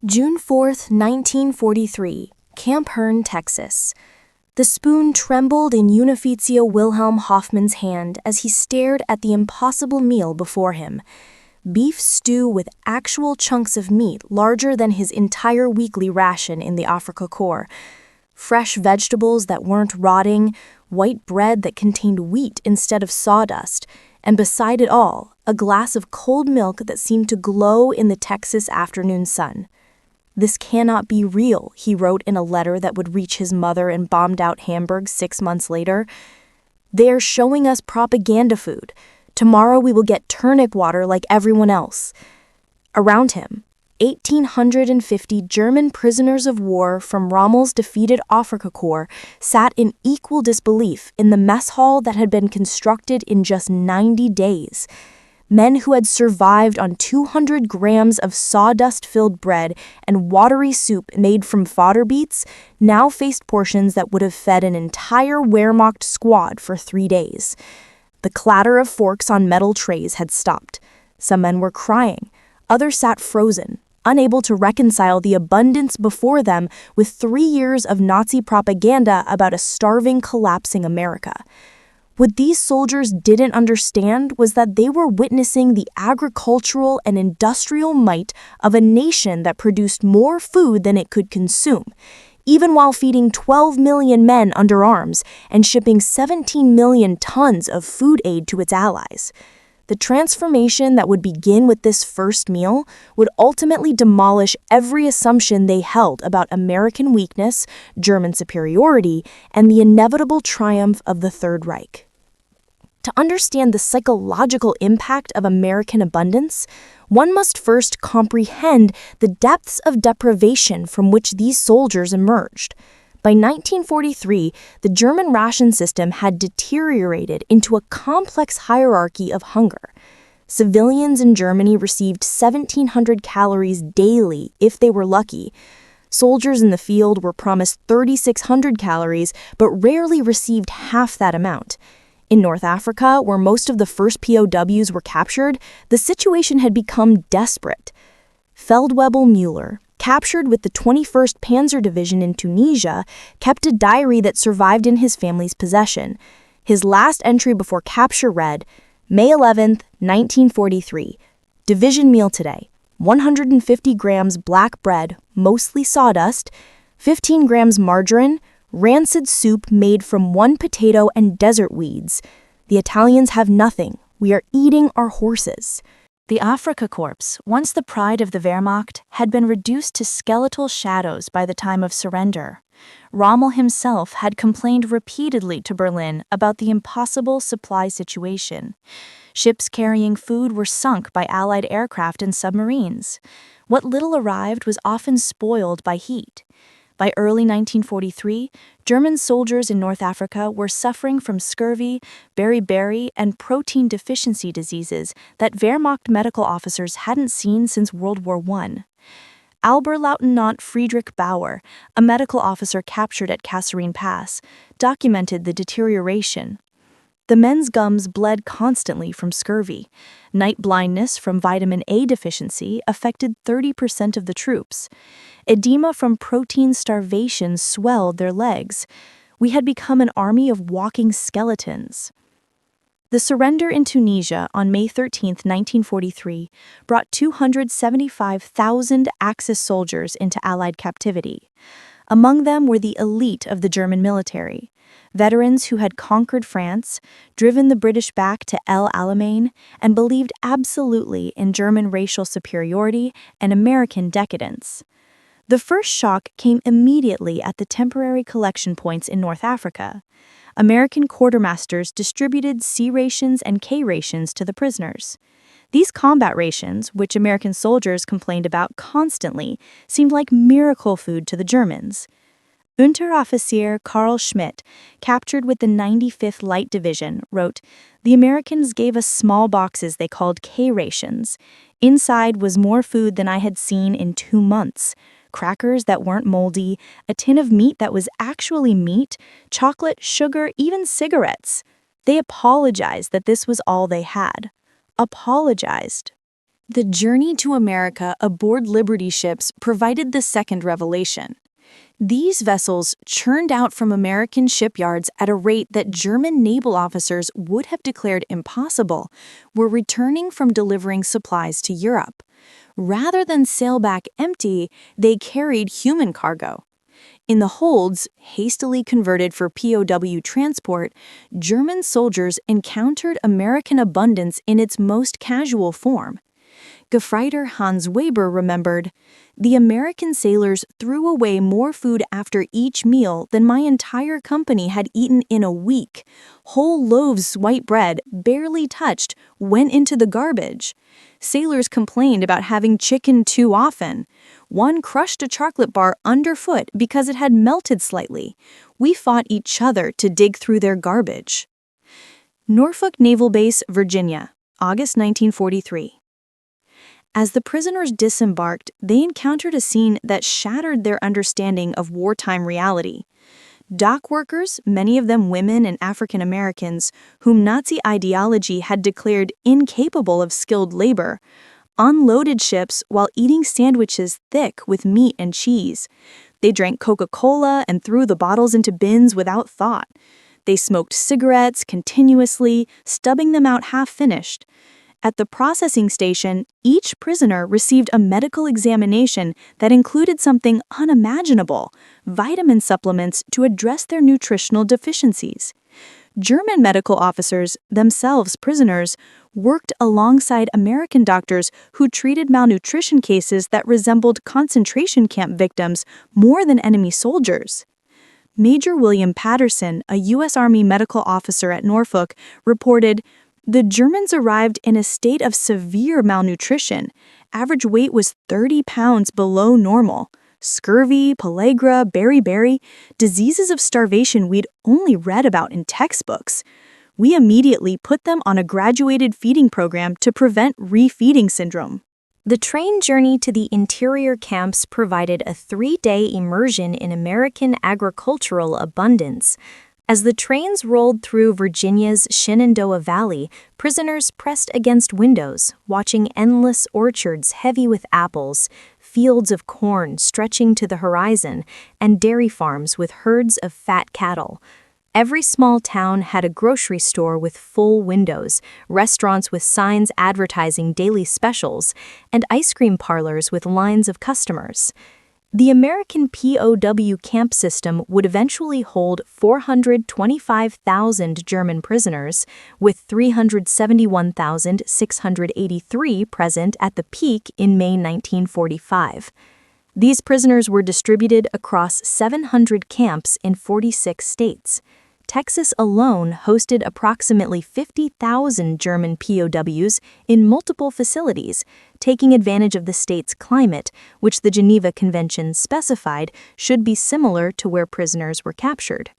June 4, 1943, Camp Hearn, Texas. The spoon trembled in Unifizio Wilhelm Hoffman's hand as he stared at the impossible meal before him. Beef stew with actual chunks of meat larger than his entire weekly ration in the Afrika Korps. Fresh vegetables that weren't rotting, white bread that contained wheat instead of sawdust, and beside it all, a glass of cold milk that seemed to glow in the Texas afternoon sun. "This cannot be real," he wrote in a letter that would reach his mother in bombed-out Hamburg 6 months later. "They are showing us propaganda food. Tomorrow we will get turnip water like everyone else." Around him, 1,850 German prisoners of war from Rommel's defeated Afrika Korps sat in equal disbelief in the mess hall that had been constructed in just 90 days. Men who had survived on 200 grams of sawdust-filled bread and watery soup made from fodder beets now faced portions that would have fed an entire Wehrmacht squad for 3 days. The clatter of forks on metal trays had stopped. Some men were crying. Others sat frozen, unable to reconcile the abundance before them with 3 years of Nazi propaganda about a starving, collapsing America. What these soldiers didn't understand was that they were witnessing the agricultural and industrial might of a nation that produced more food than it could consume, even while feeding 12 million men under arms and shipping 17 million tons of food aid to its allies. The transformation that would begin with this first meal would ultimately demolish every assumption they held about American weakness, German superiority, and the inevitable triumph of the Third Reich. To understand the psychological impact of American abundance, one must first comprehend the depths of deprivation from which these soldiers emerged. By 1943, the German ration system had deteriorated into a complex hierarchy of hunger. Civilians in Germany received 1,700 calories daily if they were lucky. Soldiers in the field were promised 3,600 calories, but rarely received half that amount. In North Africa, where most of the first POWs were captured, the situation had become desperate. Feldwebel Müller, captured with the 21st Panzer Division in Tunisia, kept a diary that survived in his family's possession. His last entry before capture read, "May 11, 1943. Division meal today. 150 grams black bread, mostly sawdust, 15 grams margarine, rancid soup made from 1 potato and desert weeds. The Italians have nothing. We are eating our horses." The Afrika Korps, once the pride of the Wehrmacht, had been reduced to skeletal shadows by the time of surrender. Rommel himself had complained repeatedly to Berlin about the impossible supply situation. Ships carrying food were sunk by Allied aircraft and submarines. What little arrived was often spoiled by heat. By early 1943, German soldiers in North Africa were suffering from scurvy, beriberi, and protein deficiency diseases that Wehrmacht medical officers hadn't seen since World War I. Oberleutnant Friedrich Bauer, a medical officer captured at Kasserine Pass, documented the deterioration. The men's gums bled constantly from scurvy. Night blindness from vitamin A deficiency affected 30% of the troops. Edema from protein starvation swelled their legs. We had become an army of walking skeletons. The surrender in Tunisia on May 13, 1943, brought 275,000 Axis soldiers into Allied captivity. Among them were the elite of the German military, veterans who had conquered France, driven the British back to El Alamein, and believed absolutely in German racial superiority and American decadence. The first shock came immediately at the temporary collection points in North Africa. American quartermasters distributed C rations and K rations to the prisoners. These combat rations, which American soldiers complained about constantly, seemed like miracle food to the Germans. Unteroffizier Karl Schmidt, captured with the 95th Light Division, wrote, "The Americans gave us small boxes they called K rations. Inside was more food than I had seen in 2 months. Crackers that weren't moldy, a tin of meat that was actually meat, chocolate, sugar, even cigarettes. They apologized that this was all they had. Apologized." The journey to America aboard Liberty ships provided the second revelation. These vessels, churned out from American shipyards at a rate that German naval officers would have declared impossible, were returning from delivering supplies to Europe. Rather than sail back empty, they carried human cargo. In the holds, hastily converted for POW transport, German soldiers encountered American abundance in its most casual form. Gefreiter Hans Weber remembered, "The American sailors threw away more food after each meal than my entire company had eaten in a week. Whole loaves white bread, barely touched, went into the garbage. Sailors complained about having chicken too often. One crushed a chocolate bar underfoot because it had melted slightly. We fought each other to dig through their garbage." Norfolk Naval Base, Virginia, August 1943. As the prisoners disembarked, they encountered a scene that shattered their understanding of wartime reality. Dock workers, many of them women and African Americans, whom Nazi ideology had declared incapable of skilled labor, unloaded ships while eating sandwiches thick with meat and cheese. They drank Coca-Cola and threw the bottles into bins without thought. They smoked cigarettes continuously, stubbing them out half-finished. At the processing station, each prisoner received a medical examination that included something unimaginable: vitamin supplements to address their nutritional deficiencies. German medical officers, themselves prisoners, worked alongside American doctors who treated malnutrition cases that resembled concentration camp victims more than enemy soldiers. Major William Patterson, a U.S. Army medical officer at Norfolk, reported, "The Germans arrived in a state of severe malnutrition. Average weight was 30 pounds below normal. Scurvy, pellagra, beriberi, diseases of starvation we'd only read about in textbooks. We immediately put them on a graduated feeding program to prevent refeeding syndrome." The train journey to the interior camps provided a 3-day immersion in American agricultural abundance. As the trains rolled through Virginia's Shenandoah Valley, prisoners pressed against windows, watching endless orchards heavy with apples, fields of corn stretching to the horizon, and dairy farms with herds of fat cattle. Every small town had a grocery store with full windows, restaurants with signs advertising daily specials, and ice cream parlors with lines of customers. The American POW camp system would eventually hold 425,000 German prisoners, with 371,683 present at the peak in May 1945. These prisoners were distributed across 700 camps in 46 states. Texas alone hosted approximately 50,000 German POWs in multiple facilities, taking advantage of the state's climate, which the Geneva Convention specified should be similar to where prisoners were captured.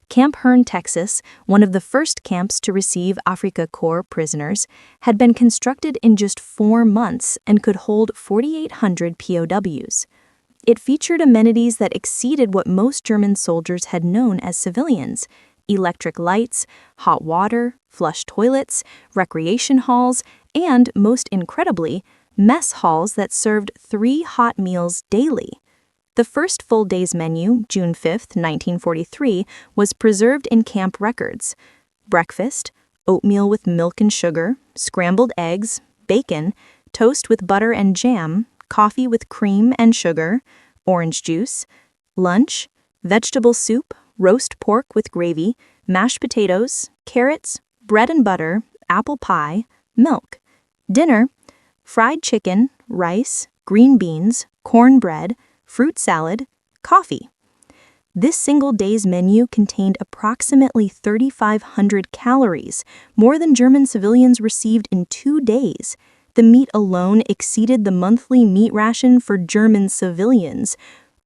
Camp Hearn, Texas, one of the first camps to receive Afrika Korps prisoners, had been constructed in just 4 months and could hold 4,800 POWs. It featured amenities that exceeded what most German soldiers had known as civilians: electric lights, hot water, flush toilets, recreation halls, and, most incredibly, mess halls that served 3 hot meals daily. The first full day's menu, June 5, 1943, was preserved in camp records. Breakfast: oatmeal with milk and sugar, scrambled eggs, bacon, toast with butter and jam, coffee with cream and sugar, orange juice. Lunch: vegetable soup, roast pork with gravy, mashed potatoes, carrots, bread and butter, apple pie, milk. Dinner: fried chicken, rice, green beans, cornbread, fruit salad, coffee. This single day's menu contained approximately 3,500 calories, more than German civilians received in 2 days. The meat alone exceeded the monthly meat ration for German civilians.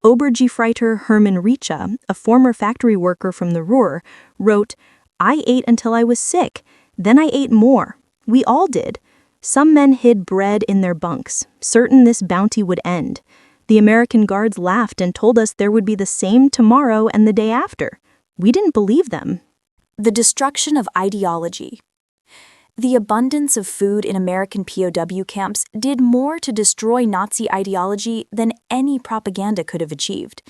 Obergefreiter Hermann Riecha, a former factory worker from the Ruhr, wrote, "I ate until I was sick. Then I ate more. We all did. Some men hid bread in their bunks, certain this bounty would end. The American guards laughed and told us there would be the same tomorrow and the day after. We didn't believe them." The destruction of ideology. The abundance of food in American POW camps did more to destroy Nazi ideology than any propaganda could have achieved.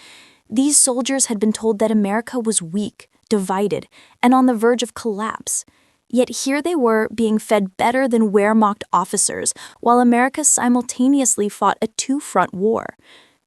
These soldiers had been told that America was weak, divided, and on the verge of collapse. Yet here they were being fed better than Wehrmacht officers, while America simultaneously fought a two-front war.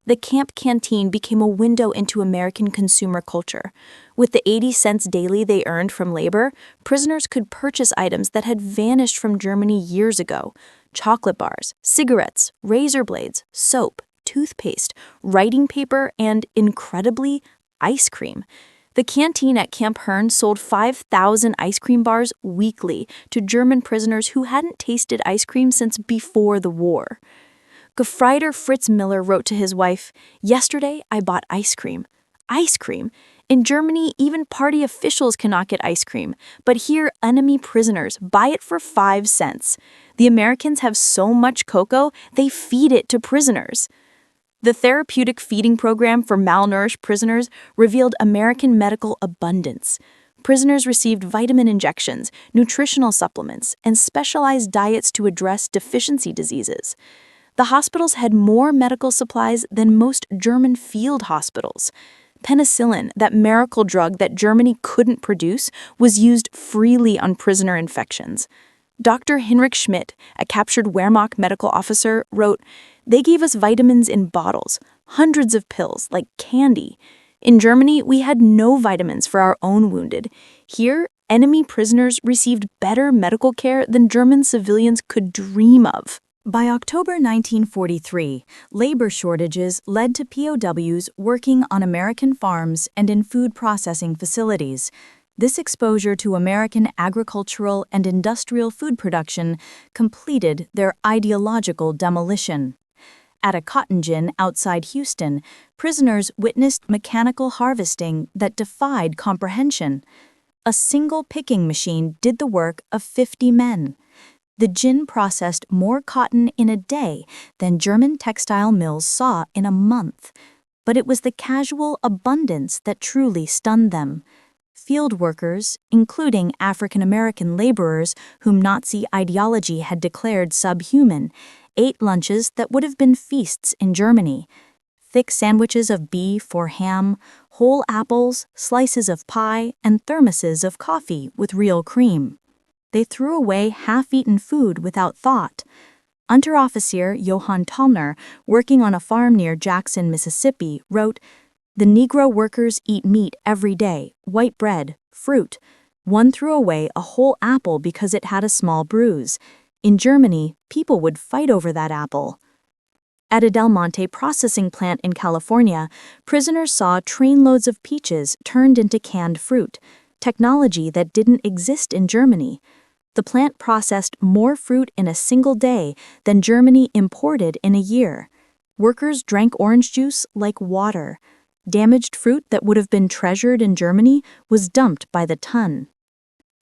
The camp canteen became a window into American consumer culture. With the 80 cents daily they earned from labor, prisoners could purchase items that had vanished from Germany years ago: chocolate bars, cigarettes, razor blades, soap, toothpaste, writing paper, and, incredibly, ice cream. The canteen at Camp Hearn sold 5,000 ice cream bars weekly to German prisoners who hadn't tasted ice cream since before the war. Gefreiter Fritz Miller wrote to his wife, "Yesterday I bought ice cream." Ice cream? In Germany, even party officials cannot get ice cream, but here enemy prisoners buy it for 5 cents. The Americans have so much cocoa, they feed it to prisoners. The therapeutic feeding program for malnourished prisoners revealed American medical abundance. Prisoners received vitamin injections, nutritional supplements, and specialized diets to address deficiency diseases. The hospitals had more medical supplies than most German field hospitals. Penicillin, that miracle drug that Germany couldn't produce, was used freely on prisoner infections. Dr. Heinrich Schmidt, a captured Wehrmacht medical officer, wrote, "They gave us vitamins in bottles, hundreds of pills, like candy. In Germany, we had no vitamins for our own wounded. Here, enemy prisoners received better medical care than German civilians could dream of." By October 1943, labor shortages led to POWs working on American farms and in food processing facilities. This exposure to American agricultural and industrial food production completed their ideological demolition. At a cotton gin outside Houston, prisoners witnessed mechanical harvesting that defied comprehension. A single picking machine did the work of 50 men. The gin processed more cotton in a day than German textile mills saw in a month. But it was the casual abundance that truly stunned them. Field workers, including African American laborers whom Nazi ideology had declared subhuman, ate lunches that would have been feasts in Germany. Thick sandwiches of beef or ham, whole apples, slices of pie, and thermoses of coffee with real cream. They threw away half-eaten food without thought. Unteroffizier Johann Tallner, working on a farm near Jackson, Mississippi, wrote, "The Negro workers eat meat every day, white bread, fruit. One threw away a whole apple because it had a small bruise. In Germany, people would fight over that apple." At a Del Monte processing plant in California, prisoners saw trainloads of peaches turned into canned fruit, technology that didn't exist in Germany. The plant processed more fruit in a single day than Germany imported in a year. Workers drank orange juice like water. Damaged fruit that would have been treasured in Germany was dumped by the ton.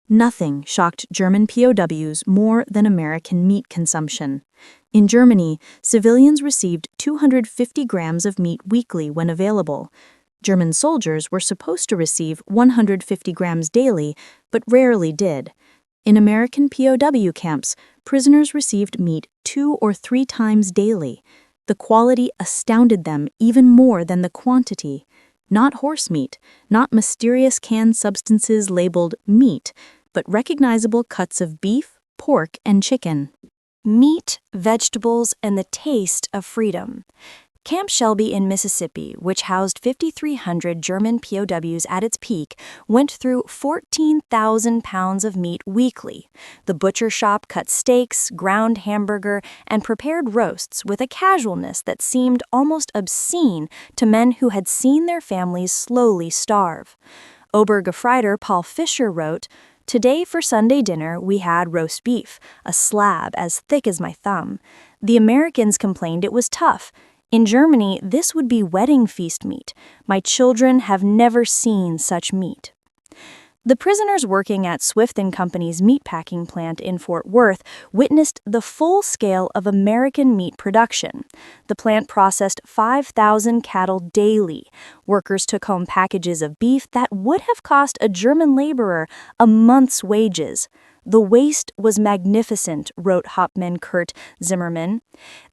Nothing shocked German POWs more than American meat consumption. In Germany, civilians received 250 grams of meat weekly when available. German soldiers were supposed to receive 150 grams daily, but rarely did. In American POW camps, prisoners received meat 2 or 3 times daily. The quality astounded them even more than the quantity. Not horse meat, not mysterious canned substances labeled meat, but recognizable cuts of beef, pork, and chicken. Meat, vegetables, and the taste of freedom. Camp Shelby in Mississippi, which housed 5,300 German POWs at its peak, went through 14,000 pounds of meat weekly. The butcher shop cut steaks, ground hamburger, and prepared roasts with a casualness that seemed almost obscene to men who had seen their families slowly starve. Obergefreiter Paul Fischer wrote, "Today for Sunday dinner we had roast beef, a slab as thick as my thumb. The Americans complained it was tough. In Germany, this would be wedding feast meat. My children have never seen such meat." The prisoners working at Swift & Company's meatpacking plant in Fort Worth witnessed the full scale of American meat production. The plant processed 5,000 cattle daily. Workers took home packages of beef that would have cost a German laborer a month's wages. "The waste was magnificent," wrote Hauptmann Kurt Zimmermann.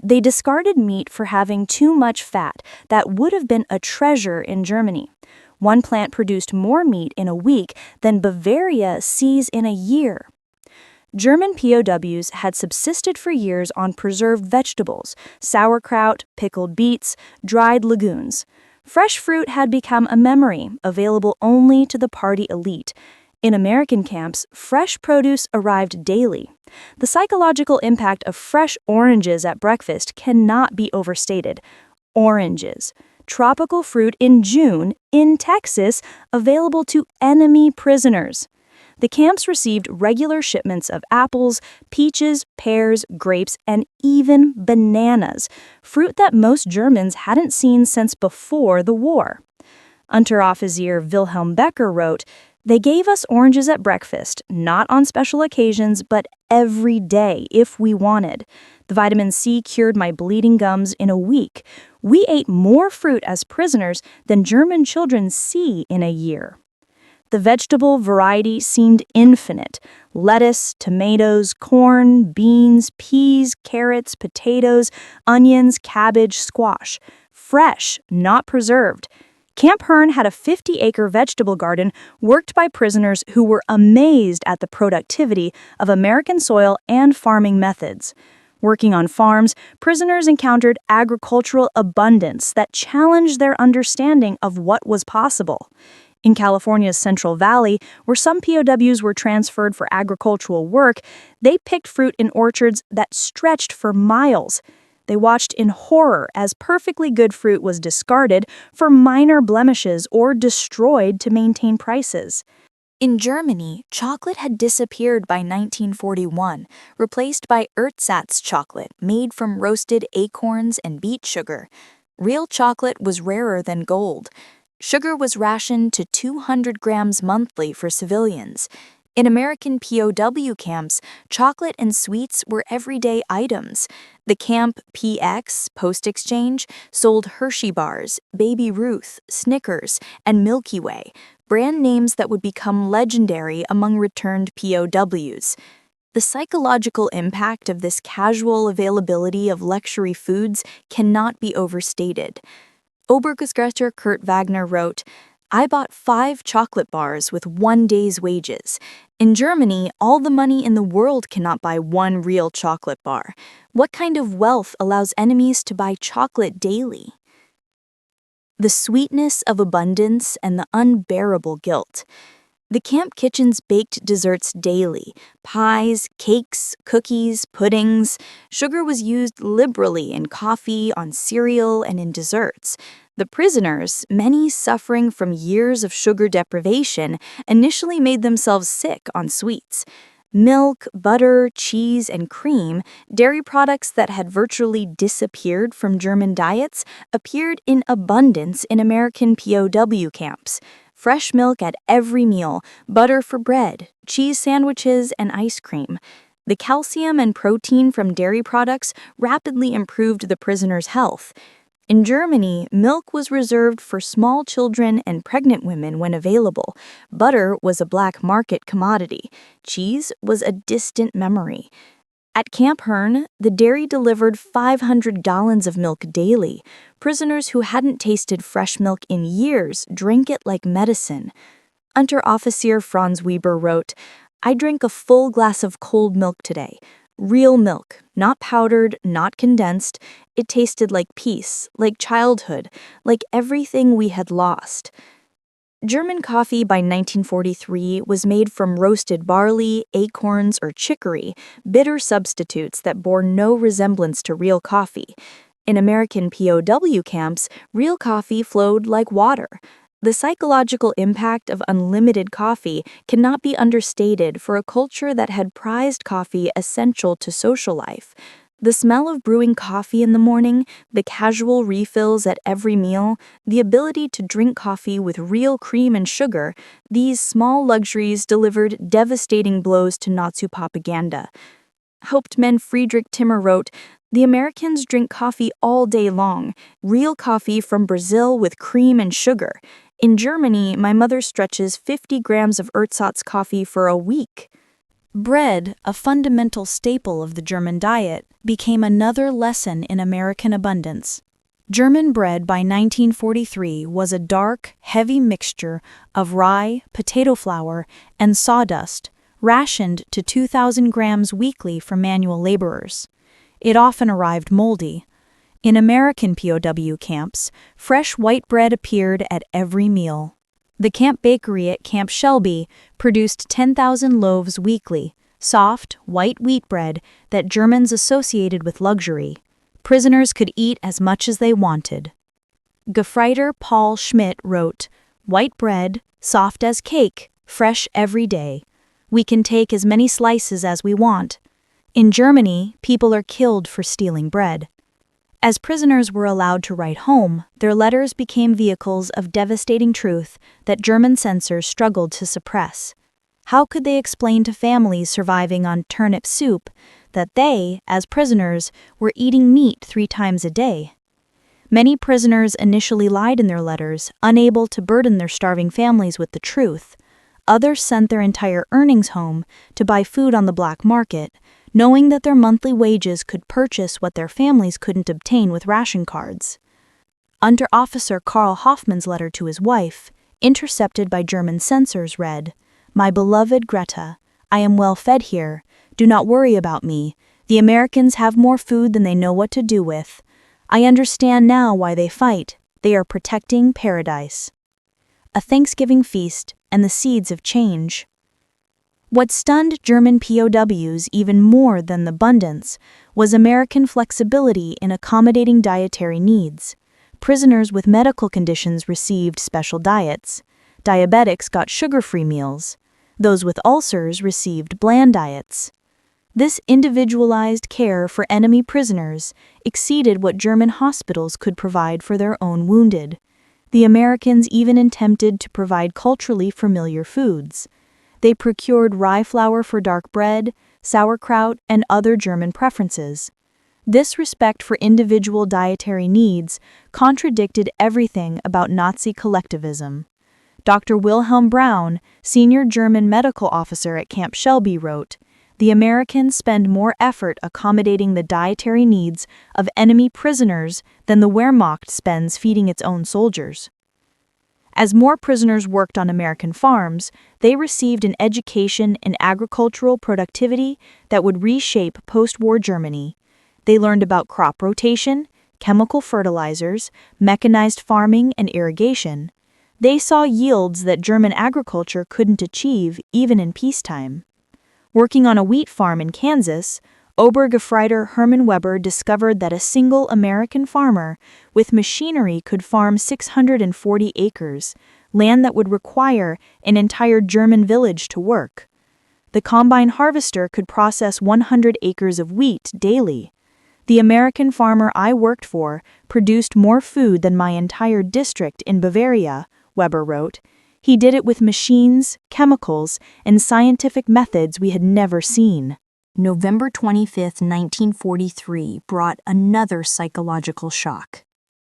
"They discarded meat for having too much fat that would have been a treasure in Germany. One plant produced more meat in a week than Bavaria sees in a year." German POWs had subsisted for years on preserved vegetables, sauerkraut, pickled beets, dried legumes. Fresh fruit had become a memory, available only to the party elite. In American camps, fresh produce arrived daily. The psychological impact of fresh oranges at breakfast cannot be overstated. Oranges, tropical fruit in June, in Texas, available to enemy prisoners. The camps received regular shipments of apples, peaches, pears, grapes, and even bananas, fruit that most Germans hadn't seen since before the war. Unteroffizier Wilhelm Becker wrote, "They gave us oranges at breakfast, not on special occasions, but every day if we wanted. The vitamin C cured my bleeding gums in a week. We ate more fruit as prisoners than German children see in a year." The vegetable variety seemed infinite: lettuce, tomatoes, corn, beans, peas, carrots, potatoes, onions, cabbage, squash. Fresh, not preserved. Camp Hearn had a 50-acre vegetable garden worked by prisoners who were amazed at the productivity of American soil and farming methods. Working on farms, prisoners encountered agricultural abundance that challenged their understanding of what was possible. In California's Central Valley, where some POWs were transferred for agricultural work, they picked fruit in orchards that stretched for miles. They watched in horror as perfectly good fruit was discarded for minor blemishes or destroyed to maintain prices. In Germany, chocolate had disappeared by 1941, replaced by ersatz chocolate made from roasted acorns and beet sugar. Real chocolate was rarer than gold. Sugar was rationed to 200 grams monthly for civilians. In American POW camps, chocolate and sweets were everyday items. The Camp PX, Post Exchange, sold Hershey bars, Baby Ruth, Snickers, and Milky Way, brand names that would become legendary among returned POWs. The psychological impact of this casual availability of luxury foods cannot be overstated. Obergestalter Kurt Wagner wrote, "I bought 5 chocolate bars with 1 day's wages. In Germany, all the money in the world cannot buy 1 real chocolate bar. What kind of wealth allows enemies to buy chocolate daily?" The sweetness of abundance and the unbearable guilt. The camp kitchens baked desserts daily: pies, cakes, cookies, puddings. Sugar was used liberally in coffee, on cereal, and in desserts. The prisoners, many suffering from years of sugar deprivation, initially made themselves sick on sweets. Milk, butter, cheese, and cream, dairy products that had virtually disappeared from German diets, appeared in abundance in American POW camps. Fresh milk at every meal, butter for bread, cheese sandwiches, and ice cream. The calcium and protein from dairy products rapidly improved the prisoners' health. In Germany, milk was reserved for small children and pregnant women when available. Butter was a black market commodity. Cheese was a distant memory. At Camp Hearn, the dairy delivered 500 gallons of milk daily. Prisoners who hadn't tasted fresh milk in years drank it like medicine. Unteroffizier Franz Weber wrote, "I drank a full glass of cold milk today. Real milk, not powdered, not condensed. It tasted like peace, like childhood, like everything we had lost." German coffee by 1943 was made from roasted barley, acorns, or chicory, bitter substitutes that bore no resemblance to real coffee. In American POW camps, real coffee flowed like water. The psychological impact of unlimited coffee cannot be understated for a culture that had prized coffee essential to social life. The smell of brewing coffee in the morning, the casual refills at every meal, the ability to drink coffee with real cream and sugar, these small luxuries delivered devastating blows to Nazi propaganda. Hauptmann Friedrich Timmer wrote, "The Americans drink coffee all day long, real coffee from Brazil with cream and sugar. In Germany, my mother stretches 50 grams of ersatz coffee for a week." Bread, a fundamental staple of the German diet, became another lesson in American abundance. German bread by 1943 was a dark, heavy mixture of rye, potato flour, and sawdust, rationed to 2,000 grams weekly for manual laborers. It often arrived moldy. In American POW camps, fresh white bread appeared at every meal. The camp bakery at Camp Shelby produced 10,000 loaves weekly, soft, white wheat bread that Germans associated with luxury. Prisoners could eat as much as they wanted. Gefreiter Paul Schmidt wrote, "White bread, soft as cake, fresh every day. We can take as many slices as we want. In Germany, people are killed for stealing bread." As prisoners were allowed to write home, their letters became vehicles of devastating truth that German censors struggled to suppress. How could they explain to families surviving on turnip soup that they, as prisoners, were eating meat 3 times a day? Many prisoners initially lied in their letters, unable to burden their starving families with the truth. Others sent their entire earnings home to buy food on the black market, knowing that their monthly wages could purchase what their families couldn't obtain with ration cards. Under-Officer Karl Hoffmann's letter to his wife, intercepted by German censors, read, "My beloved Greta, I am well fed here. Do not worry about me. The Americans have more food than they know what to do with. I understand now why they fight. They are protecting paradise." A Thanksgiving feast and the seeds of change. What stunned German POWs even more than the abundance was American flexibility in accommodating dietary needs. Prisoners with medical conditions received special diets. Diabetics got sugar-free meals. Those with ulcers received bland diets. This individualized care for enemy prisoners exceeded what German hospitals could provide for their own wounded. The Americans even attempted to provide culturally familiar foods. They procured rye flour for dark bread, sauerkraut, and other German preferences. This respect for individual dietary needs contradicted everything about Nazi collectivism. Dr. Wilhelm Braun, senior German medical officer at Camp Shelby, wrote, "The Americans spend more effort accommodating the dietary needs of enemy prisoners than the Wehrmacht spends feeding its own soldiers." As more prisoners worked on American farms, they received an education in agricultural productivity that would reshape post-war Germany. They learned about crop rotation, chemical fertilizers, mechanized farming, and irrigation. They saw yields that German agriculture couldn't achieve even in peacetime. Working on a wheat farm in Kansas, Obergefreiter Hermann Weber discovered that a single American farmer with machinery could farm 640 acres, land that would require an entire German village to work. The combine harvester could process 100 acres of wheat daily. "The American farmer I worked for produced more food than my entire district in Bavaria," Weber wrote. "He did it with machines, chemicals, and scientific methods we had never seen." November 25, 1943 brought another psychological shock: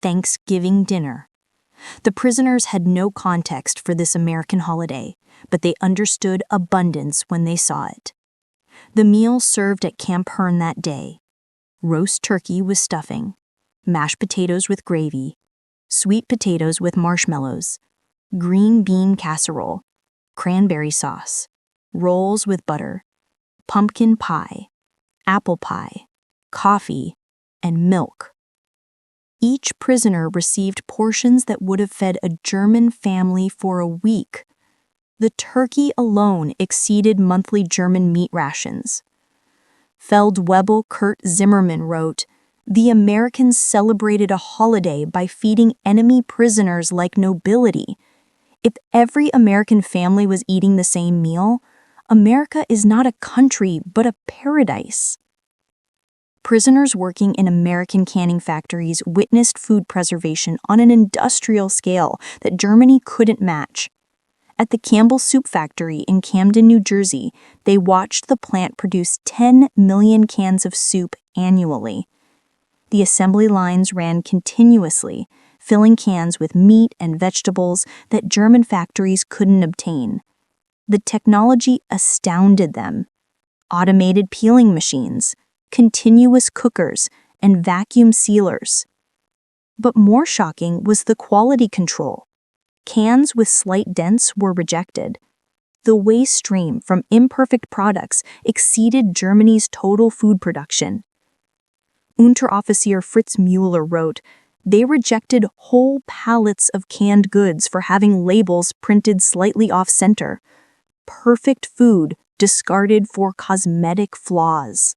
Thanksgiving dinner. The prisoners had no context for this American holiday, but they understood abundance when they saw it. The meal served at Camp Hearn that day: roast turkey with stuffing, mashed potatoes with gravy, sweet potatoes with marshmallows, green bean casserole, cranberry sauce, rolls with butter, pumpkin pie, apple pie, coffee, and milk. Each prisoner received portions that would have fed a German family for a week. The turkey alone exceeded monthly German meat rations. Feldwebel Kurt Zimmermann wrote, "The Americans celebrated a holiday by feeding enemy prisoners like nobility. If every American family was eating the same meal, America is not a country, but a paradise." Prisoners working in American canning factories witnessed food preservation on an industrial scale that Germany couldn't match. At the Campbell Soup Factory in Camden, New Jersey, they watched the plant produce 10 million cans of soup annually. The assembly lines ran continuously, filling cans with meat and vegetables that German factories couldn't obtain. The technology astounded them. automated peeling machines, continuous cookers, and vacuum sealers. But more shocking was the quality control. Cans with slight dents were rejected. The waste stream from imperfect products exceeded Germany's total food production. Unteroffizier Fritz Müller wrote, "They rejected whole pallets of canned goods for having labels printed slightly off-center. Perfect food discarded for cosmetic flaws."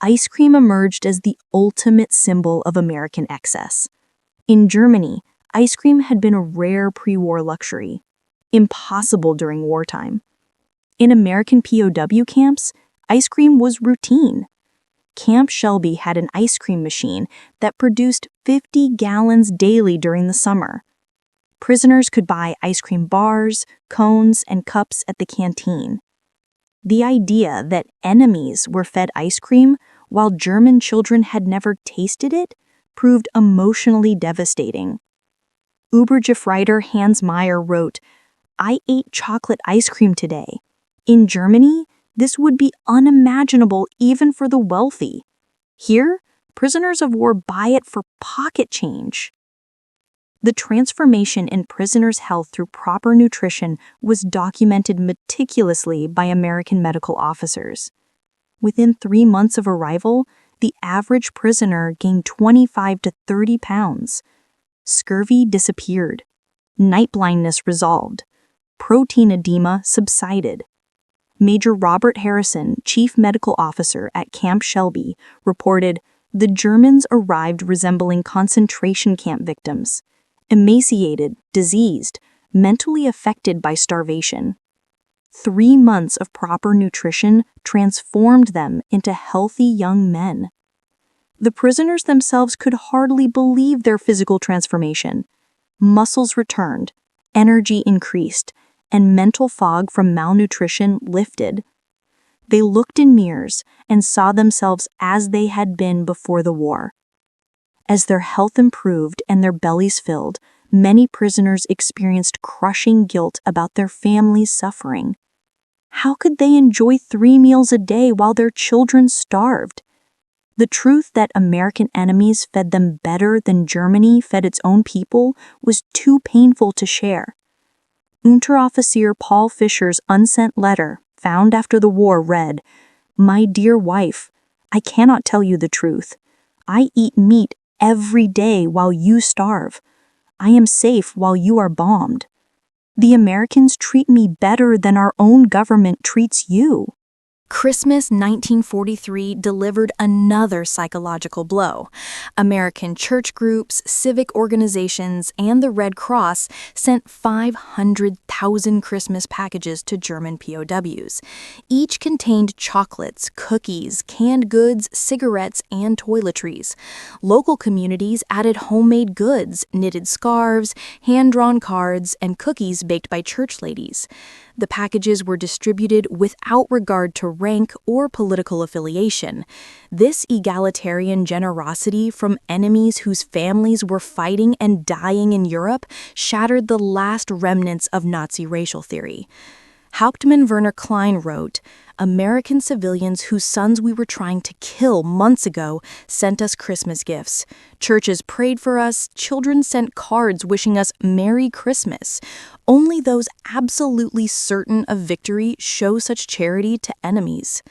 Ice cream emerged as the ultimate symbol of American excess. In Germany, ice cream had been a rare pre-war luxury, impossible during wartime. In American POW camps, ice cream was routine. Camp Shelby had an ice cream machine that produced 50 gallons daily during the summer. Prisoners could buy ice cream bars, cones, and cups at the canteen. The idea that enemies were fed ice cream while German children had never tasted it proved emotionally devastating. Obergefreiter Hans Meyer wrote, "I ate chocolate ice cream today. In Germany, this would be unimaginable even for the wealthy. Here, prisoners of war buy it for pocket change." The transformation in prisoners' health through proper nutrition was documented meticulously by American medical officers. Within 3 months of arrival, the average prisoner gained 25 to 30 pounds. Scurvy disappeared. Night blindness resolved. Protein edema subsided. Major Robert Harrison, chief medical officer at Camp Shelby, reported, "The Germans arrived resembling concentration camp victims, emaciated, diseased, mentally affected by starvation. 3 months of proper nutrition transformed them into healthy young men." The prisoners themselves could hardly believe their physical transformation. Muscles returned, energy increased, and mental fog from malnutrition lifted. They looked in mirrors and saw themselves as they had been before the war. As their health improved and their bellies filled, many prisoners experienced crushing guilt about their families' suffering. How could they enjoy 3 meals a day while their children starved? The truth that American enemies fed them better than Germany fed its own people was too painful to share. Unteroffizier Paul Fischer's unsent letter, found after the war, read, "My dear wife, I cannot tell you the truth. I eat meat every day while you starve. I am safe while you are bombed. The Americans treat me better than our own government treats you." Christmas 1943 delivered another psychological blow. American church groups, civic organizations, and the Red Cross sent 500,000 Christmas packages to German POWs. Each contained chocolates, cookies, canned goods, cigarettes, and toiletries. Local communities added homemade goods, knitted scarves, hand-drawn cards, and cookies baked by church ladies. The packages were distributed without regard to rank or political affiliation. This egalitarian generosity from enemies whose families were fighting and dying in Europe shattered the last remnants of Nazi racial theory. Hauptmann Werner Klein wrote, "American civilians whose sons we were trying to kill months ago sent us Christmas gifts. Churches prayed for us, children sent cards wishing us Merry Christmas. Only those absolutely certain of victory show such charity to enemies."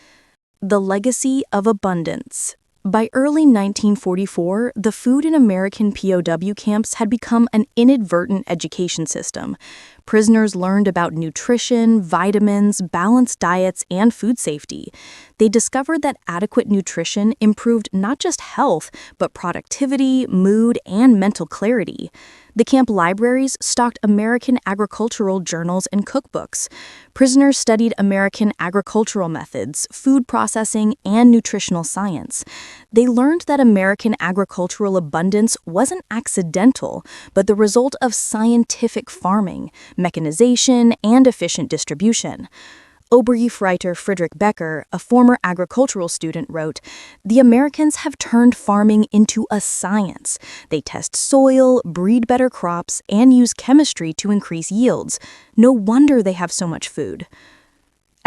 The legacy of abundance. By early 1944, the food in American POW camps had become an inadvertent education system. Prisoners learned about nutrition, vitamins, balanced diets, and food safety. They discovered that adequate nutrition improved not just health, but productivity, mood, and mental clarity. The camp libraries stocked American agricultural journals and cookbooks. Prisoners studied American agricultural methods, food processing, and nutritional science. They learned that American agricultural abundance wasn't accidental, but the result of scientific farming, mechanization, and efficient distribution. Obergefreiter Friedrich Becker, a former agricultural student, wrote, "The Americans have turned farming into a science. They test soil, breed better crops, and use chemistry to increase yields. No wonder they have so much food."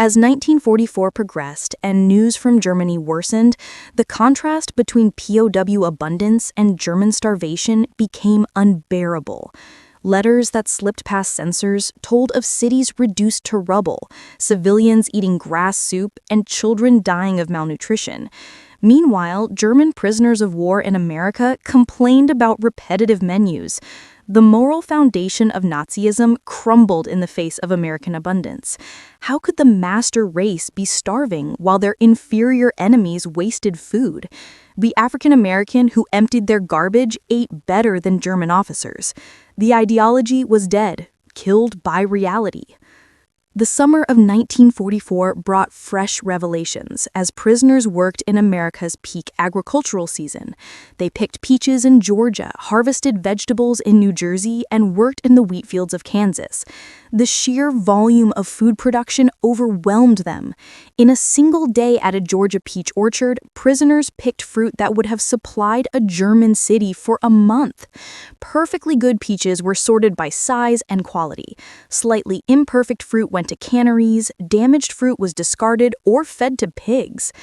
As 1944 progressed and news from Germany worsened, the contrast between POW abundance and German starvation became unbearable. Letters that slipped past censors told of cities reduced to rubble, civilians eating grass soup, and children dying of malnutrition. Meanwhile, German prisoners of war in America complained about repetitive menus. The moral foundation of Nazism crumbled in the face of American abundance. How could the master race be starving while their inferior enemies wasted food? The African American who emptied their garbage ate better than German officers. The ideology was dead, killed by reality. The summer of 1944 brought fresh revelations as prisoners worked in America's peak agricultural season. They picked peaches in Georgia, harvested vegetables in New Jersey, and worked in the wheat fields of Kansas. The sheer volume of food production overwhelmed them. In a single day at a Georgia peach orchard, prisoners picked fruit that would have supplied a German city for a month. Perfectly good peaches were sorted by size and quality. Slightly imperfect fruit went to canneries, damaged fruit was discarded or fed to pigs.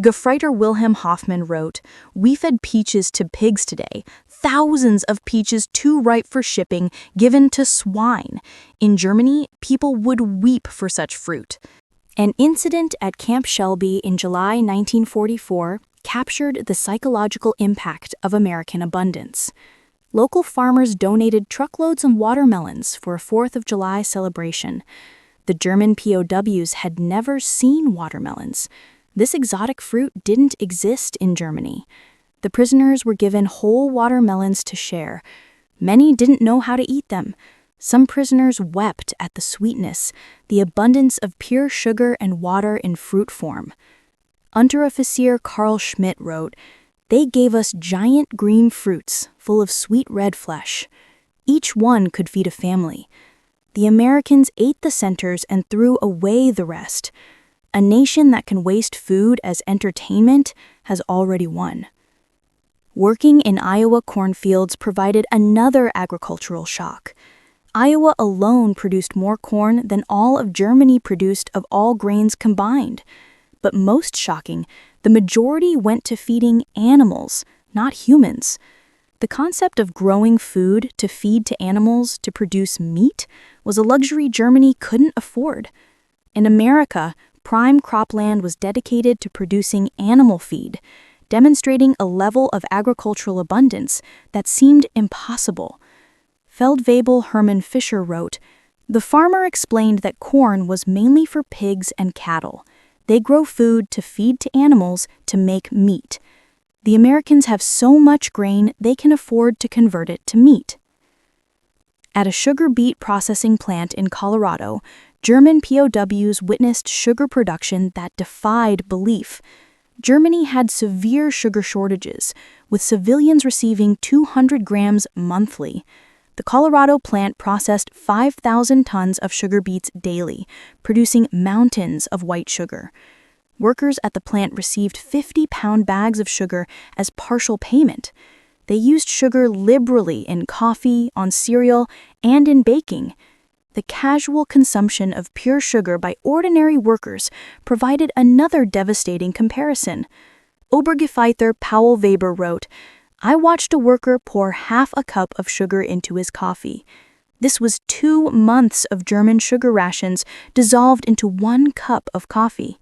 Gefreiter Wilhelm Hoffmann wrote, "We fed peaches to pigs today, thousands of peaches too ripe for shipping given to swine. In Germany, people would weep for such fruit." An incident at Camp Shelby in July 1944 captured the psychological impact of American abundance. Local farmers donated truckloads of watermelons for a 4th of July celebration. The German POWs had never seen watermelons. This exotic fruit didn't exist in Germany. The prisoners were given whole watermelons to share. Many didn't know how to eat them. Some prisoners wept at the sweetness, the abundance of pure sugar and water in fruit form. Unteroffizier Carl Schmidt wrote, "They gave us giant green fruits full of sweet red flesh. Each one could feed a family. The Americans ate the centers and threw away the rest. A nation that can waste food as entertainment has already won." Working in Iowa cornfields provided another agricultural shock. Iowa alone produced more corn than all of Germany produced of all grains combined. But most shocking, the majority went to feeding animals, not humans. The concept of growing food to feed to animals to produce meat was a luxury Germany couldn't afford. In America, prime cropland was dedicated to producing animal feed, demonstrating a level of agricultural abundance that seemed impossible. Feldwebel Hermann Fischer wrote, "The farmer explained that corn was mainly for pigs and cattle. They grow food to feed to animals to make meat. The Americans have so much grain they can afford to convert it to meat." At a sugar beet processing plant in Colorado, German POWs witnessed sugar production that defied belief. Germany had severe sugar shortages, with civilians receiving 200 grams monthly. The Colorado plant processed 5,000 tons of sugar beets daily, producing mountains of white sugar. Workers at the plant received 50-pound bags of sugar as partial payment. They used sugar liberally in coffee, on cereal, and in baking. The casual consumption of pure sugar by ordinary workers provided another devastating comparison. Obergefeiter Paul Weber wrote, "I watched a worker pour half a cup of sugar into his coffee. This was 2 months of German sugar rations dissolved into 1 cup of coffee."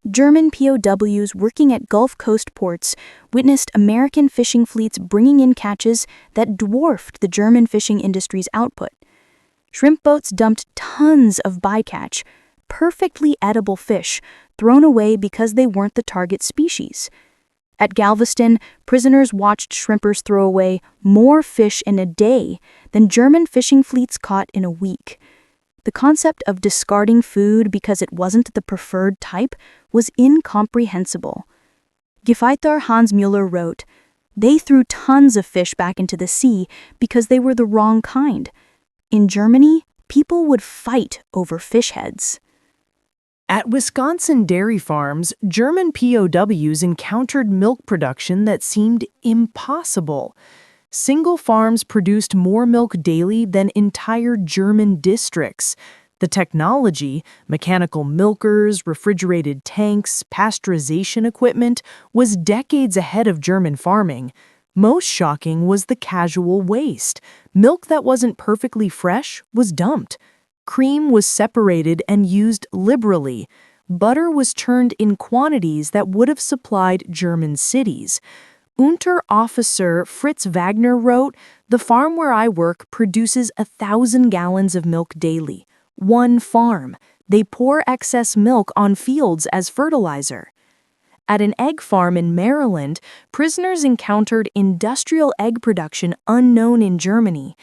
German POWs working at Gulf Coast ports witnessed American fishing fleets bringing in catches that dwarfed the German fishing industry's output. Shrimp boats dumped tons of bycatch, perfectly edible fish, thrown away because they weren't the target species. At Galveston, prisoners watched shrimpers throw away more fish in a day than German fishing fleets caught in a week. The concept of discarding food because it wasn't the preferred type was incomprehensible. Gefeiter Hans Müller wrote, "They threw tons of fish back into the sea because they were the wrong kind. In Germany, people would fight over fish heads." At Wisconsin dairy farms, German POWs encountered milk production that seemed impossible. Single farms produced more milk daily than entire German districts. The technology, mechanical milkers, refrigerated tanks, pasteurization equipment, was decades ahead of German farming. Most shocking was the casual waste. Milk that wasn't perfectly fresh was dumped. Cream was separated and used liberally. Butter was churned in quantities that would have supplied German cities. Unterofficer Fritz Wagner wrote, "The farm where I work produces 1,000 gallons of milk daily. One farm. They pour excess milk on fields as fertilizer." At an egg farm in Maryland, prisoners encountered industrial egg production unknown in Germany.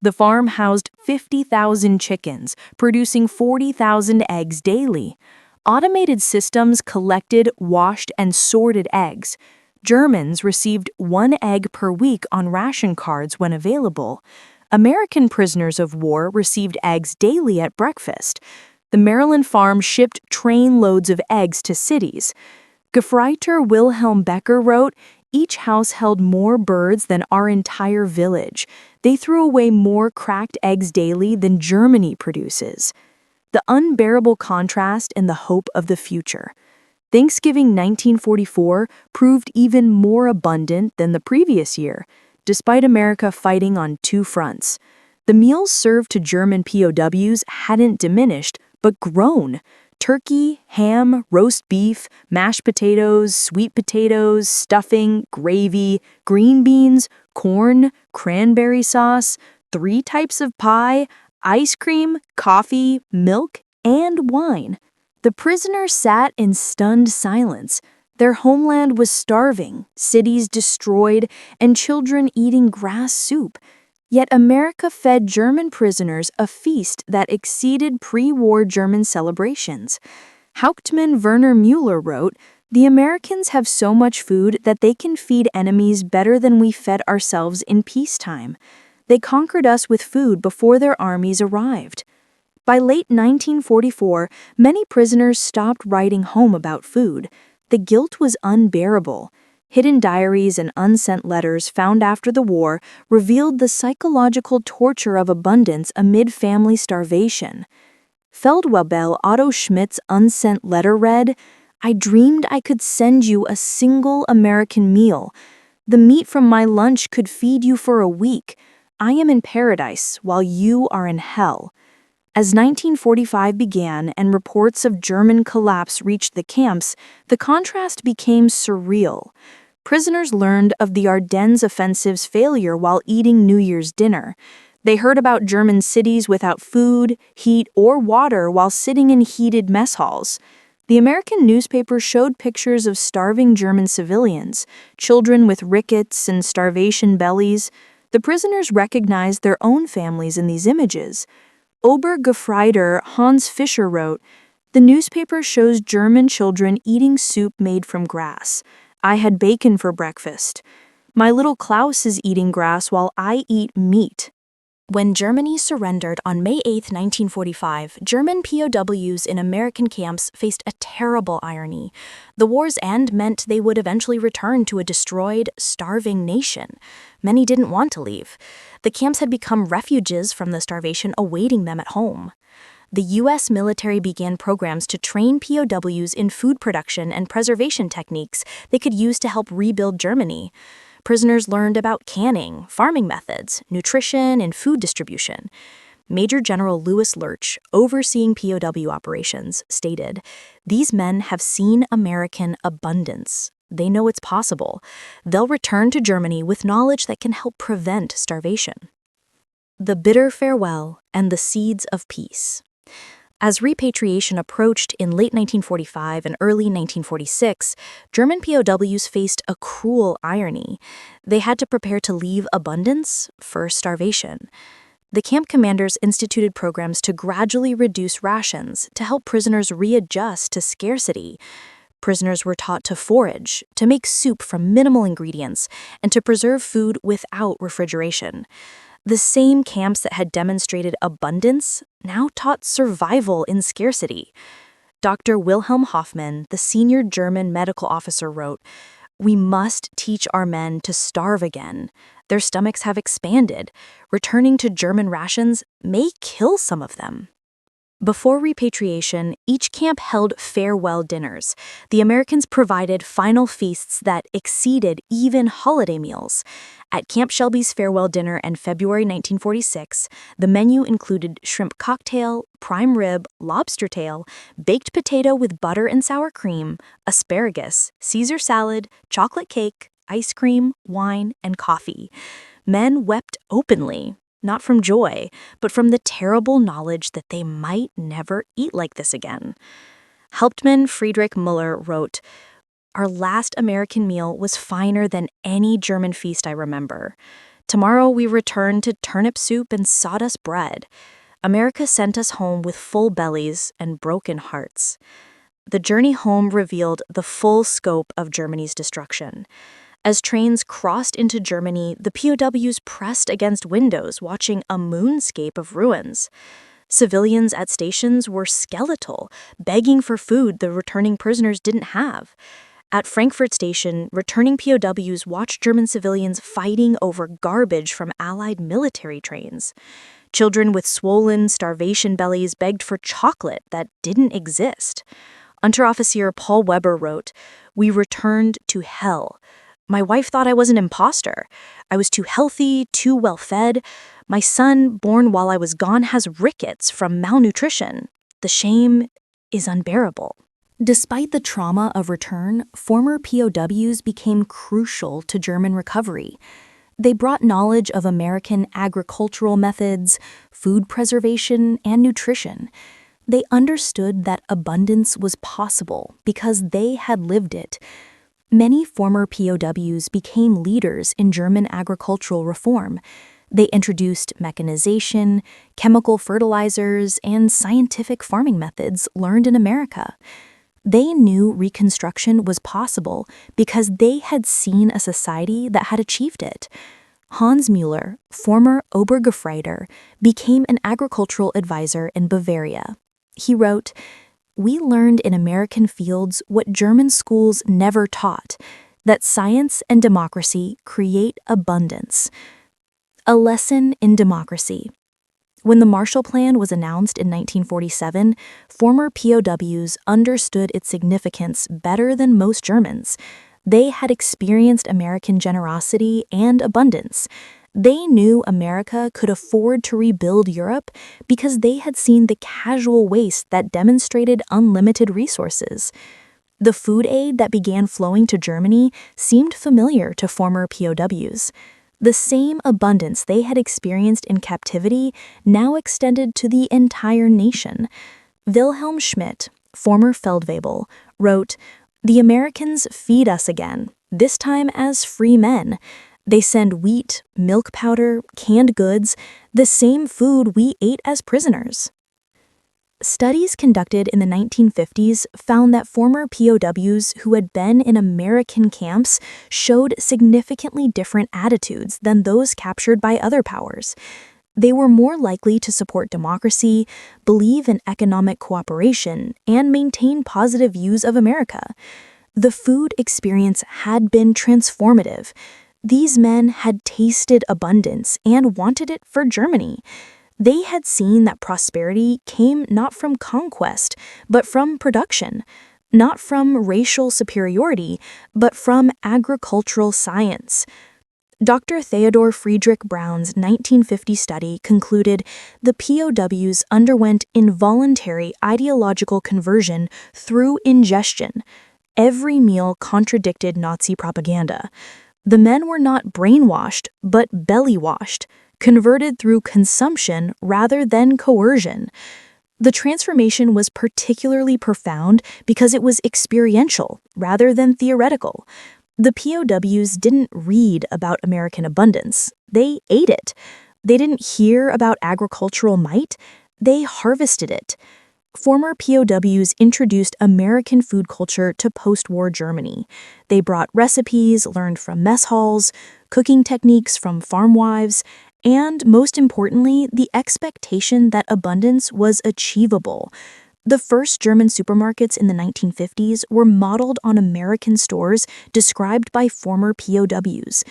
The farm housed 50,000 chickens, producing 40,000 eggs daily. Automated systems collected, washed, and sorted eggs. Germans received 1 egg per week on ration cards when available. American prisoners of war received eggs daily at breakfast. The Maryland farm shipped trainloads of eggs to cities. Gefreiter Wilhelm Becker wrote, "Each house held more birds than our entire village. They threw away more cracked eggs daily than Germany produces." The unbearable contrast and the hope of the future. Thanksgiving 1944 proved even more abundant than the previous year, despite America fighting on 2 fronts. The meals served to German POWs hadn't diminished, but grown. Turkey, ham, roast beef, mashed potatoes, sweet potatoes, stuffing, gravy, green beans, corn, cranberry sauce, 3 types of pie, ice cream, coffee, milk, and wine. The prisoners sat in stunned silence. Their homeland was starving, cities destroyed, and children eating grass soup. Yet America fed German prisoners a feast that exceeded pre-war German celebrations. Hauptmann Werner Müller wrote, "The Americans have so much food that they can feed enemies better than we fed ourselves in peacetime. They conquered us with food before their armies arrived." By late 1944, many prisoners stopped writing home about food. The guilt was unbearable. Hidden diaries and unsent letters found after the war revealed the psychological torture of abundance amid family starvation. Feldwebel Otto Schmidt's unsent letter read, "I dreamed I could send you a single American meal. The meat from my lunch could feed you for a week. I am in paradise while you are in hell." As 1945 began and reports of German collapse reached the camps, the contrast became surreal. Prisoners learned of the Ardennes offensive's failure while eating New Year's dinner. They heard about German cities without food, heat, or water while sitting in heated mess halls. The American newspapers showed pictures of starving German civilians, children with rickets and starvation bellies. The prisoners recognized their own families in these images. Obergefreiter Hans Fischer wrote, "The newspaper shows German children eating soup made from grass. I had bacon for breakfast. My little Klaus is eating grass while I eat meat." When Germany surrendered on May 8, 1945, German POWs in American camps faced a terrible irony. The war's end meant they would eventually return to a destroyed, starving nation. Many didn't want to leave. The camps had become refuges from the starvation awaiting them at home. The U.S. military began programs to train POWs in food production and preservation techniques they could use to help rebuild Germany. Prisoners learned about canning, farming methods, nutrition, and food distribution. Major General Louis Lurch, overseeing POW operations, stated, "These men have seen American abundance. They know it's possible. They'll return to Germany with knowledge that can help prevent starvation." The bitter farewell and the seeds of peace. As repatriation approached in late 1945 and early 1946, German POWs faced a cruel irony. They had to prepare to leave abundance for starvation. The camp commanders instituted programs to gradually reduce rations to help prisoners readjust to scarcity. Prisoners were taught to forage, to make soup from minimal ingredients, and to preserve food without refrigeration. The same camps that had demonstrated abundance now taught survival in scarcity. Dr. Wilhelm Hoffmann, the senior German medical officer, wrote, "We must teach our men to starve again. Their stomachs have expanded. Returning to German rations may kill some of them." Before repatriation, each camp held farewell dinners. The Americans provided final feasts that exceeded even holiday meals. At Camp Shelby's farewell dinner in February 1946, the menu included shrimp cocktail, prime rib, lobster tail, baked potato with butter and sour cream, asparagus, Caesar salad, chocolate cake, ice cream, wine, and coffee. Men wept openly. Not from joy, but from the terrible knowledge that they might never eat like this again. Hauptmann Friedrich Müller wrote, "Our last American meal was finer than any German feast I remember. Tomorrow we return to turnip soup and sawdust bread. America sent us home with full bellies and broken hearts." The journey home revealed the full scope of Germany's destruction. As trains crossed into Germany, the POWs pressed against windows, watching a moonscape of ruins. Civilians at stations were skeletal, begging for food the returning prisoners didn't have. At Frankfurt Station, returning POWs watched German civilians fighting over garbage from Allied military trains. Children with swollen, starvation bellies begged for chocolate that didn't exist. Unteroffizier Paul Weber wrote, "We returned to hell. My wife thought I was an imposter. I was too healthy, too well fed. My son, born while I was gone, has rickets from malnutrition. The shame is unbearable." Despite the trauma of return, former POWs became crucial to German recovery. They brought knowledge of American agricultural methods, food preservation, and nutrition. They understood that abundance was possible because they had lived it. Many former POWs became leaders in German agricultural reform. They introduced mechanization, chemical fertilizers, and scientific farming methods learned in America. They knew Reconstruction was possible because they had seen a society that had achieved it. Hans Müller, former Obergefreiter, became an agricultural advisor in Bavaria. He wrote, "We learned in American fields what German schools never taught, that science and democracy create abundance." A lesson in democracy. When the Marshall Plan was announced in 1947, former POWs understood its significance better than most Germans. They had experienced American generosity and abundance. They knew America could afford to rebuild Europe because they had seen the casual waste that demonstrated unlimited resources. The food aid that began flowing to Germany seemed familiar to former POWs. The same abundance they had experienced in captivity now extended to the entire nation. Wilhelm Schmidt, former Feldwebel, wrote, "The Americans feed us again, this time as free men. They send wheat, milk powder, canned goods, the same food we ate as prisoners." Studies conducted in the 1950s found that former POWs who had been in American camps showed significantly different attitudes than those captured by other powers. They were more likely to support democracy, believe in economic cooperation, and maintain positive views of America. The food experience had been transformative. These men had tasted abundance and wanted it for Germany. They had seen that prosperity came not from conquest, but from production, not from racial superiority, but from agricultural science. Dr. Theodor Friedrich Braun's 1950 study concluded the POWs underwent involuntary ideological conversion through ingestion. Every meal contradicted Nazi propaganda. The men were not brainwashed, but belly-washed, converted through consumption rather than coercion. The transformation was particularly profound because it was experiential rather than theoretical. The POWs didn't read about American abundance, they ate it. They didn't hear about agricultural might, they harvested it. Former POWs introduced American food culture to post-war Germany. They brought recipes learned from mess halls, cooking techniques from farm wives, and, most importantly, the expectation that abundance was achievable. The first German supermarkets in the 1950s were modeled on American stores described by former POWs.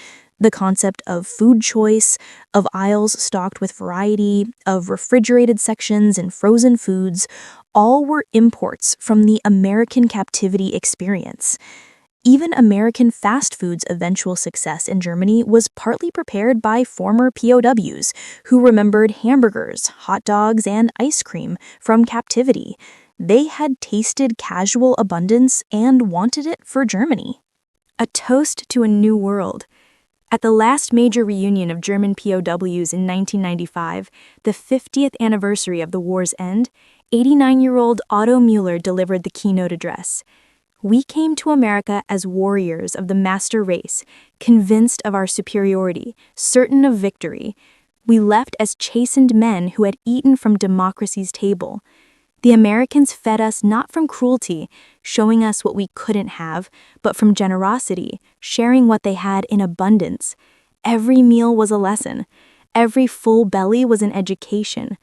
The concept of food choice, of aisles stocked with variety, of refrigerated sections and frozen foods, all were imports from the American captivity experience. Even American fast food's eventual success in Germany was partly prepared by former POWs who remembered hamburgers, hot dogs, and ice cream from captivity. They had tasted casual abundance and wanted it for Germany. A toast to a new world. At the last major reunion of German POWs in 1995, the 50th anniversary of the war's end, 89-year-old Otto Müller delivered the keynote address. We came to America as warriors of the master race, convinced of our superiority, certain of victory. We left as chastened men who had eaten from democracy's table. The Americans fed us not from cruelty, showing us what we couldn't have, but from generosity, sharing what they had in abundance. Every meal was a lesson. Every full belly was an education.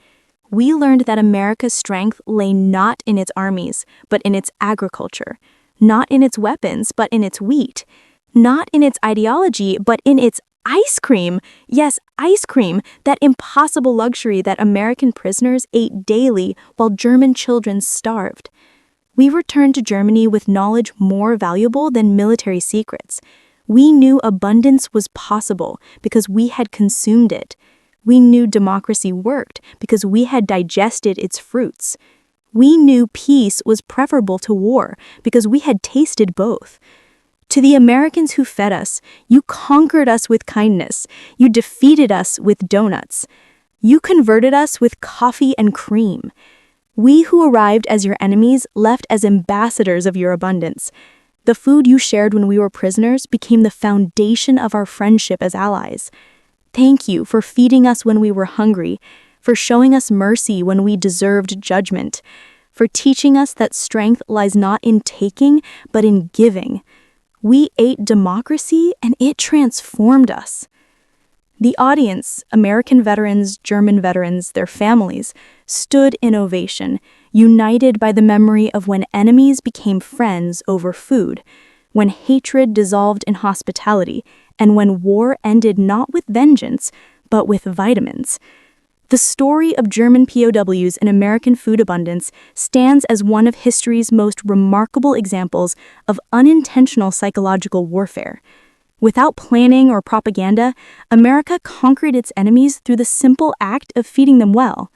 We learned that America's strength lay not in its armies, but in its agriculture. Not in its weapons, but in its wheat. Not in its ideology, but in its ice cream. Yes, ice cream, that impossible luxury that American prisoners ate daily while German children starved. We returned to Germany with knowledge more valuable than military secrets. We knew abundance was possible because we had consumed it. We knew democracy worked because we had digested its fruits. We knew peace was preferable to war because we had tasted both. To the Americans who fed us, you conquered us with kindness. You defeated us with donuts. You converted us with coffee and cream. We who arrived as your enemies left as ambassadors of your abundance. The food you shared when we were prisoners became the foundation of our friendship as allies. Thank you for feeding us when we were hungry, for showing us mercy when we deserved judgment, for teaching us that strength lies not in taking, but in giving. We ate democracy, and it transformed us. The audience, American veterans, German veterans, their families, stood in ovation, united by the memory of when enemies became friends over food, when hatred dissolved in hospitality, and when war ended not with vengeance, but with vitamins. The story of German POWs and American food abundance stands as one of history's most remarkable examples of unintentional psychological warfare. Without planning or propaganda, America conquered its enemies through the simple act of feeding them well.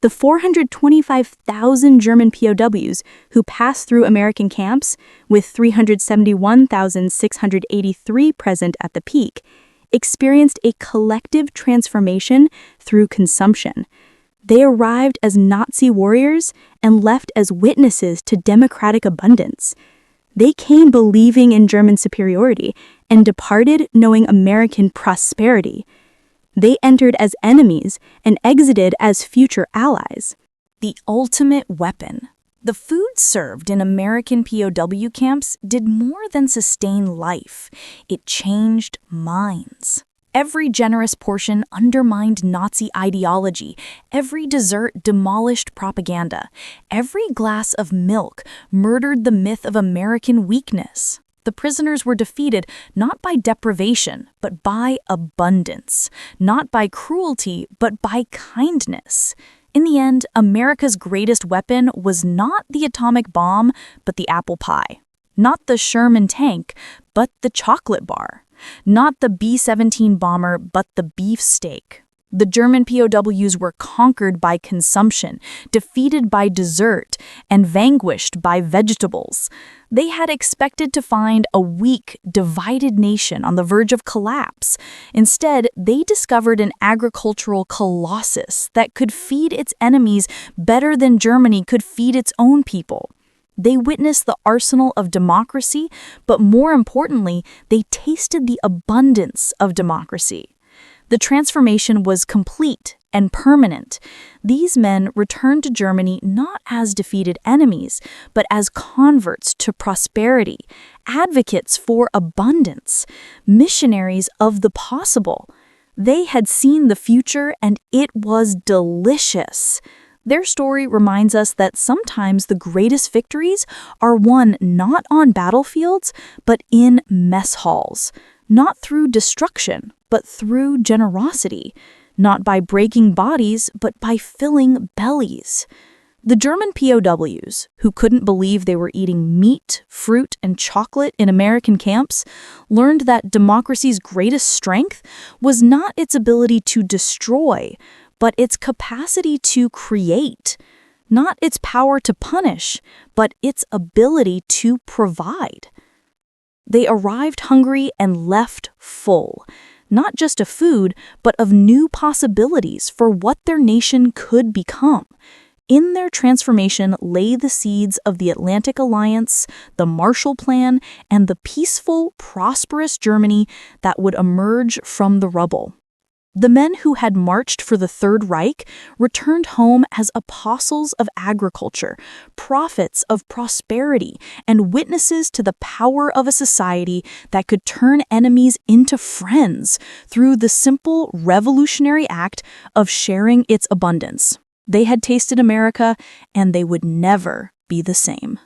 The 425,000 German POWs who passed through American camps, with 371,683 present at the peak, experienced a collective transformation through consumption. They arrived as Nazi warriors and left as witnesses to democratic abundance. They came believing in German superiority and departed knowing American prosperity. They entered as enemies and exited as future allies. The ultimate weapon. The food served in American POW camps did more than sustain life. It changed minds. Every generous portion undermined Nazi ideology. Every dessert demolished propaganda. Every glass of milk murdered the myth of American weakness. The prisoners were defeated not by deprivation, but by abundance. Not by cruelty, but by kindness. In the end, America's greatest weapon was not the atomic bomb, but the apple pie. Not the Sherman tank, but the chocolate bar. Not the B-17 bomber, but the beefsteak. The German POWs were conquered by consumption, defeated by dessert, and vanquished by vegetables. They had expected to find a weak, divided nation on the verge of collapse. Instead, they discovered an agricultural colossus that could feed its enemies better than Germany could feed its own people. They witnessed the arsenal of democracy, but more importantly, they tasted the abundance of democracy. The transformation was complete and permanent. These men returned to Germany not as defeated enemies, but as converts to prosperity, advocates for abundance, missionaries of the possible. They had seen the future, and it was delicious. Their story reminds us that sometimes the greatest victories are won not on battlefields, but in mess halls. not through destruction, but through generosity, not by breaking bodies, but by filling bellies. The German POWs, who couldn't believe they were eating meat, fruit, and chocolate in American camps, learned that democracy's greatest strength was not its ability to destroy, but its capacity to create. Not its power to punish, but its ability to provide. They arrived hungry and left full, not just of food, but of new possibilities for what their nation could become. In their transformation lay the seeds of the Atlantic Alliance, the Marshall Plan, and the peaceful, prosperous Germany that would emerge from the rubble. The men who had marched for the Third Reich returned home as apostles of agriculture, prophets of prosperity, and witnesses to the power of a society that could turn enemies into friends through the simple revolutionary act of sharing its abundance. They had tasted America, and they would never be the same.